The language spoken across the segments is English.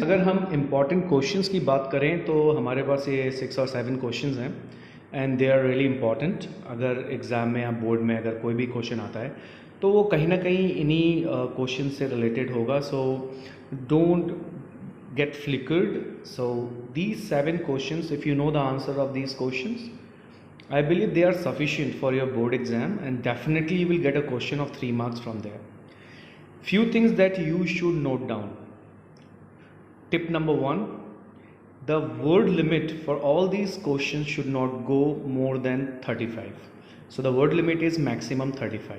अगर हम important questions की बात करें तो हमारे पास ये 6 और 7 क्वेश्चंस हैं and they are really important. अगर एग्ज़ाम में या बोर्ड में अगर कोई भी क्वेश्चन आता है तो वो कहीं ना कहीं इन्हीं क्वेश्चन से रिलेटेड होगा। So don't get flickered. So these 7 questions, if you know the answer of these questions, I believe they are sufficient for your board exam, and definitely you will get a question of 3 marks from there. Few things that you should note down. Tip number 1, the word limit for all these questions should not go more than 35. So the word limit is maximum 35.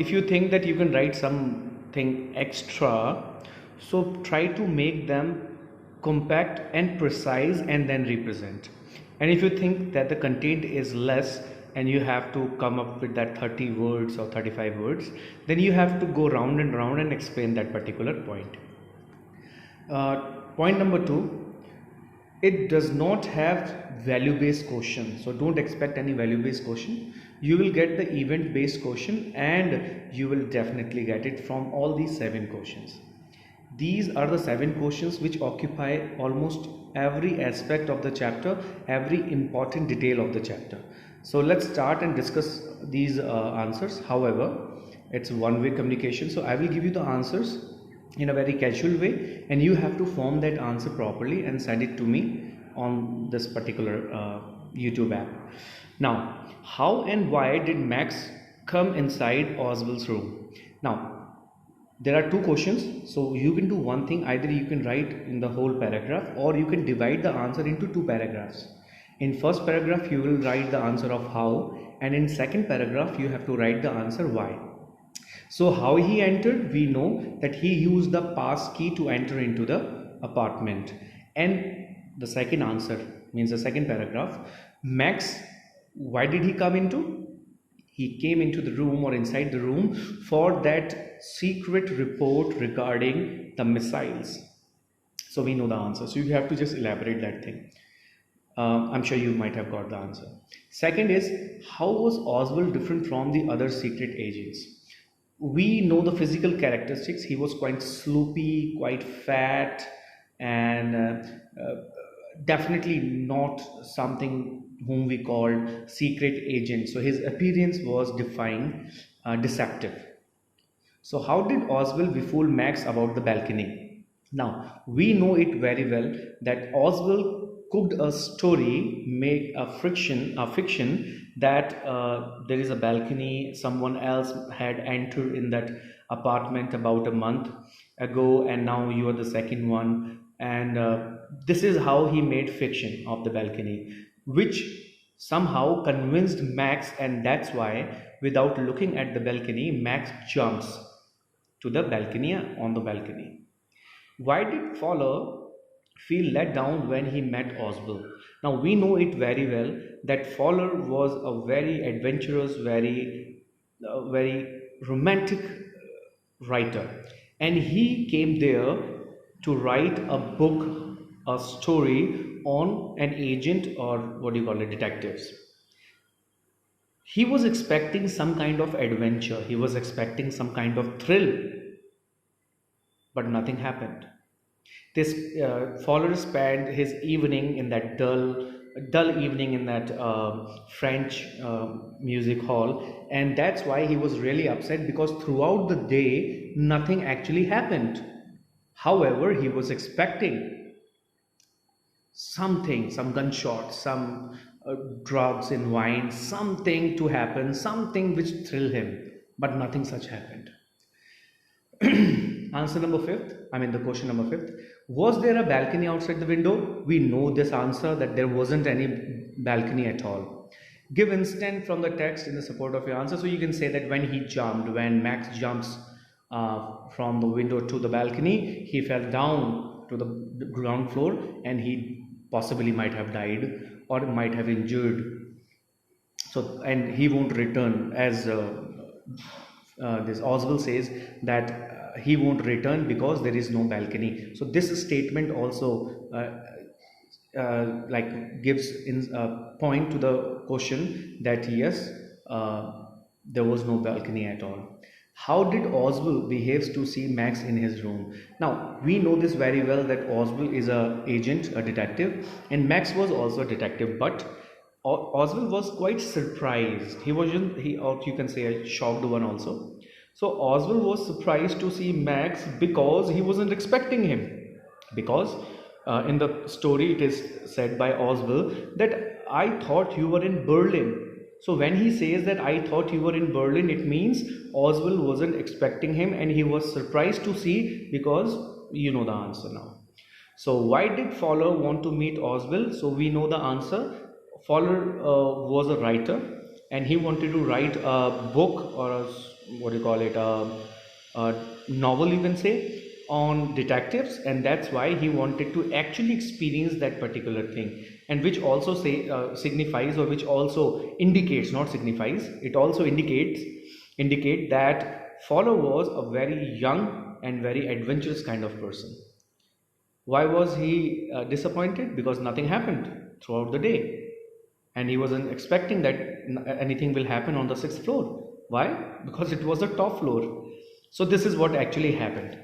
If you think that you can write something extra, so try to make them compact and precise and then represent. And if you think that the content is less and you have to come up with that 30 words or 35 words, then you have to go round and round and explain that particular point. Point number 2, it does not have value based question, so don't expect any value based question. You will get the event based question and you will definitely get it from all these 7 questions. These are the 7 questions which occupy almost every aspect of the chapter, every important detail of the chapter. So let's start and discuss these answers. However, it's one-way communication, so I will give you the answers in a very casual way and you have to form that answer properly and send it to me on this particular YouTube app. Now, how and why did Max come inside Oswald's room? Now, there are 2 questions, so you can do one thing. Either you can write in the whole paragraph or you can divide the answer into 2 paragraphs. In first paragraph you will write the answer of how, and in second paragraph you have to write the answer why. So how he entered, we know that he used the pass key to enter into the apartment. And the second answer means the second paragraph, Max, why did he come into? He came into the room or inside the room for that secret report regarding the missiles. So we know the answer. So you have to just elaborate that thing. I'm sure you might have got the answer. Second is, how was Oswald different from the other secret agents? We know the physical characteristics. He was quite sloopy, quite fat, and definitely not something whom we called secret agent. So his appearance was defying, deceptive. So how did Oswald befool Max about the balcony? Now we know it very well that Oswald cooked a story, make a fiction that there is a balcony. Someone else had entered in that apartment about a month ago, and now you are the second one. And this is how he made fiction of the balcony, which somehow convinced Max, and that's why, without looking at the balcony, Max jumps to the balcony on the balcony. Why did Fowler feel let down when he met Oswald? Now we know it very well that Fowler was a very adventurous, very romantic writer, and he came there to write a book, a story on an agent, or what do you call it, detectives. He was expecting some kind of adventure, he was expecting some kind of thrill, but nothing happened. This Fowler spent his evening in that dull evening in that French music hall, and that's why he was really upset because throughout the day nothing actually happened. However, he was expecting something, some gunshots, some drugs and wine, something to happen, something which thrill him, but nothing such happened. Answer number 5th, the question number 5th. Was there a balcony outside the window? We know this answer that there wasn't any balcony at all. Give instant from the text in the support of your answer. So you can say that when Max jumps from the window to the balcony, he fell down to the ground floor and he possibly might have died or might have injured. So, and he won't return, as this Oswald says that he won't return because there is no balcony. So this statement also gives in point to the question that yes, there was no balcony at all. How did Oswald behaves to see Max in his room? Now we know this very well that Oswald is a agent, a detective, and Max was also a detective. But Oswald was quite surprised. He wasn't he, or you can say a shocked one also. So Oswald was surprised to see Max because he wasn't expecting him. Because in the story it is said by Oswald that I thought you were in Berlin. So when he says that I thought you were in Berlin, it means Oswald wasn't expecting him and he was surprised to see, because you know the answer now. So why did Fowler want to meet Oswald? So we know the answer. Fowler was a writer and he wanted to write a book, or a, what do you call it, a novel you can say, on detectives, and that's why he wanted to actually experience that particular thing, and which also say signifies, or which also indicates, not signifies, it also indicate that Fowler was a very young and very adventurous kind of person. Why was he disappointed? Because nothing happened throughout the day and he wasn't expecting that anything will happen on the sixth floor. Why? Because it was the top floor. So this is what actually happened.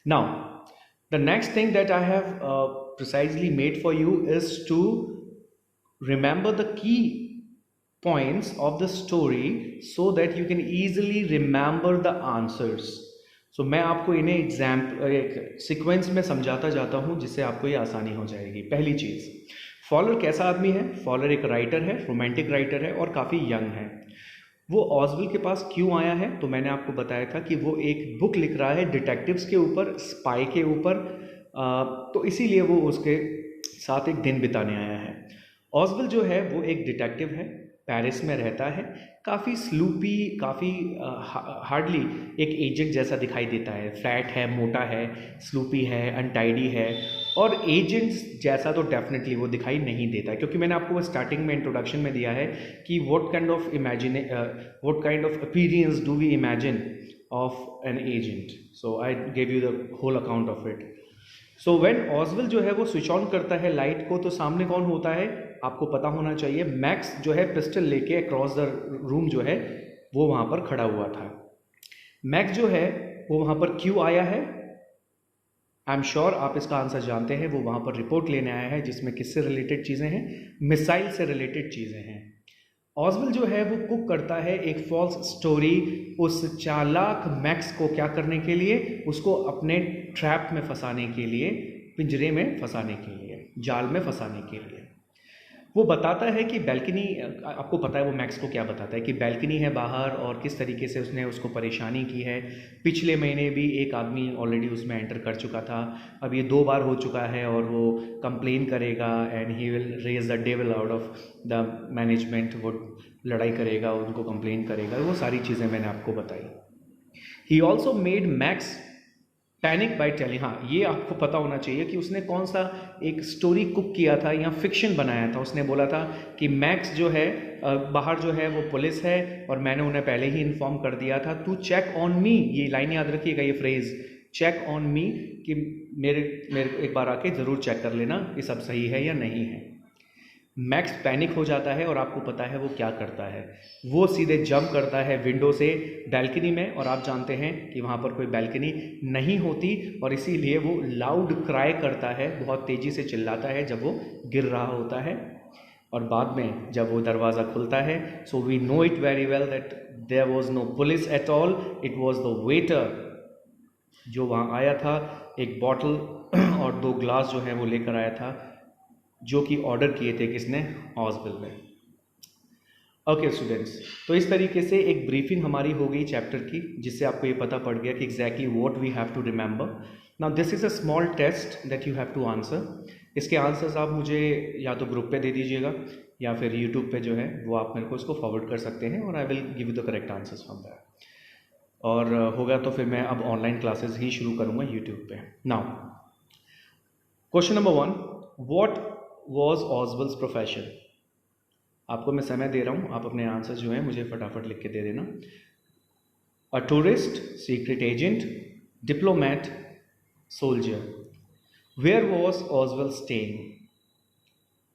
Now, the next thing that I have precisely made for you is to remember the key points of the story so that you can easily remember the answers. So मैं आपको इन्हें example एक sequence में समझाता जाता हूँ जिससे आपको ये आसानी हो जाएगी। पहली चीज़, फॉलर कैसा आदमी है? फॉलर एक राइटर है, रोमांटिक राइटर है और काफ़ी यंग है। वो ऑस्वेल के पास क्यों आया है? तो मैंने आपको बताया था कि वो एक बुक लिख रहा है डिटेक्टिव्स के ऊपर, स्पाई के ऊपर, तो इसीलिए वो उसके साथ एक दिन बिताने आया है। ऑस्वेल जो है वो एक डिटेक्टिव है, पेरिस में रहता है, काफ़ी स्लूपी, काफ़ी हार्डली एक एजेंट जैसा दिखाई देता है। फैट है, मोटा है, स्लूपी है, अनटाइडी है, और एजेंट्स जैसा तो डेफिनेटली वो दिखाई नहीं देता है, क्योंकि मैंने आपको स्टार्टिंग में इंट्रोडक्शन में दिया है कि what kind of appearance do we imagine of an agent. So I gave you the whole account of it. So when Oswald जो है वो स्विच ऑन करता है लाइट को, तो सामने कौन होता है? आपको पता होना चाहिए, मैक्स जो है पिस्टल लेके अक्रॉस द रूम जो है वो वहाँ पर खड़ा हुआ था। मैक्स जो है वो वहाँ पर क्यों आया है? आई एम श्योर आप इसका आंसर जानते हैं। वो वहाँ पर रिपोर्ट लेने आया है जिसमें किससे रिलेटेड चीज़ें हैं? मिसाइल से रिलेटेड चीज़ें हैं। ऑस्वेल जो है वो कुक करता है एक फॉल्स स्टोरी उस चालाक मैक्स को क्या करने के लिए? उसको अपने ट्रैप में फंसाने के लिए, पिंजरे में फंसाने के लिए, जाल में फंसाने के लिए। वो बताता है कि बैल्कनी, आपको पता है वो मैक्स को क्या बताता है कि बैल्कनी है बाहर और किस तरीके से उसने उसको परेशानी की है। पिछले महीने भी एक आदमी ऑलरेडी उसमें एंटर कर चुका था, अब ये 2 बार हो चुका है और वो कंप्लेन करेगा and he will raise the devil out of the management. वो लड़ाई करेगा, उनको कंप्लेन करेगा, वो सारी चीज़ें मैंने आपको बताई। He also made max panic by telling, हाँ ये आपको पता होना चाहिए कि उसने कौन सा एक स्टोरी कुक किया था या फिक्शन बनाया था। उसने बोला था कि मैक्स जो है बाहर जो है वो पुलिस है और मैंने उन्हें पहले ही इन्फॉर्म कर दिया था, टू चेक ऑन मी। ये लाइन याद रखिएगा, ये फ्रेज चेक ऑन मी, कि मेरे एक बार आके ज़रूर चेक कर लेना कि सब सही है या नहीं है। मैक्स पैनिक हो जाता है और आपको पता है वो क्या करता है? वो सीधे जंप करता है विंडो से बैल्कनी में, और आप जानते हैं कि वहाँ पर कोई बैल्कनी नहीं होती और इसीलिए वो लाउड क्राई करता है, बहुत तेज़ी से चिल्लाता है जब वो गिर रहा होता है। और बाद में जब वो दरवाज़ा खुलता है, so we know it very well that there was no police at all, it was the waiter जो वहाँ आया था, एक बॉटल और 2 ग्लास जो है वो लेकर आया था, जो कि ऑर्डर किए थे किसने? ऑस्वेल ने। ओके स्टूडेंट्स, तो इस तरीके से एक ब्रीफिंग हमारी हो गई चैप्टर की, जिससे आपको ये पता पड़ गया कि exactly what we have to remember. Now this is a small test that you have to answer. इसके आंसर्स आप मुझे या तो ग्रुप पे दे दीजिएगा या फिर यूट्यूब पे जो है वो आप मेरे को इसको फॉरवर्ड कर सकते हैं और I will give you the correct answers from that. और होगा तो फिर मैं अब ऑनलाइन क्लासेस ही शुरू करूँगा यूट्यूब पे। Now question number 1, what was Oswald's profession? आपको मैं समय दे रहा हूँ, आप अपने आंसर जो है मुझे फटाफट लिख के दे देना। A tourist, secret agent, diplomat, soldier. Where was Oswald staying?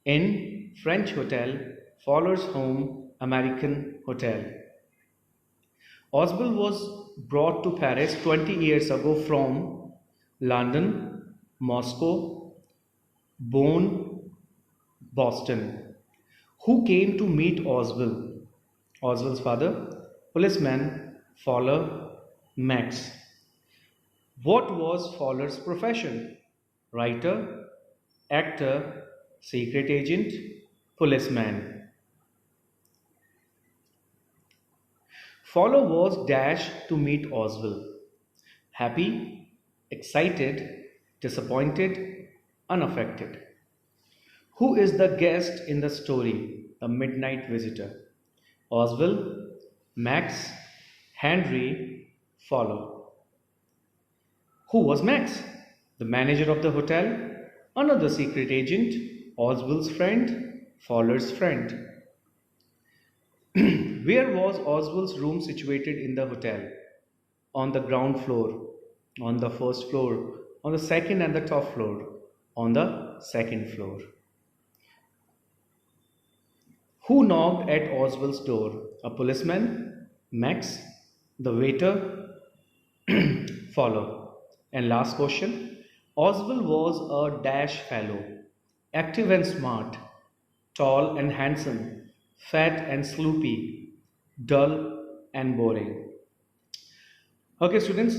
In, French hotel, followers home, American hotel. Oswald was brought to Paris 20 years ago from London, Moscow, Bonn, Boston. Who came to meet Oswald? Oswald's father, policeman, Fowler, Max. What was Fowler's profession? Writer, actor, secret agent, policeman. Fowler was dashed to meet Oswald. Happy, excited, disappointed, unaffected. Who is the guest in the story, the midnight visitor? Oswald, Max, Henry, Fowler. Who was Max? The manager of the hotel, another secret agent, Oswald's friend, Fowler's friend. Where was Oswald's room situated in the hotel? On the ground floor, on the first floor, on the second and the top floor, on the second floor. Who knocked at Oswald's door? A policeman, Max, the waiter, Fowler. And last question. Oswald was a dash fellow, active and smart, tall and handsome, fat and sloopy, dull and boring. Okay students,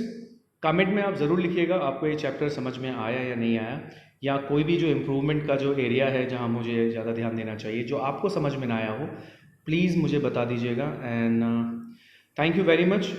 comment में आप ज़रूर लिखिएगा आपको ये chapter समझ में आया या नहीं आया, या कोई भी जो इम्प्रूवमेंट का जो एरिया है जहाँ मुझे ज़्यादा ध्यान देना चाहिए, जो आपको समझ में ना आया हो, प्लीज़ मुझे बता दीजिएगा. And thank you very much.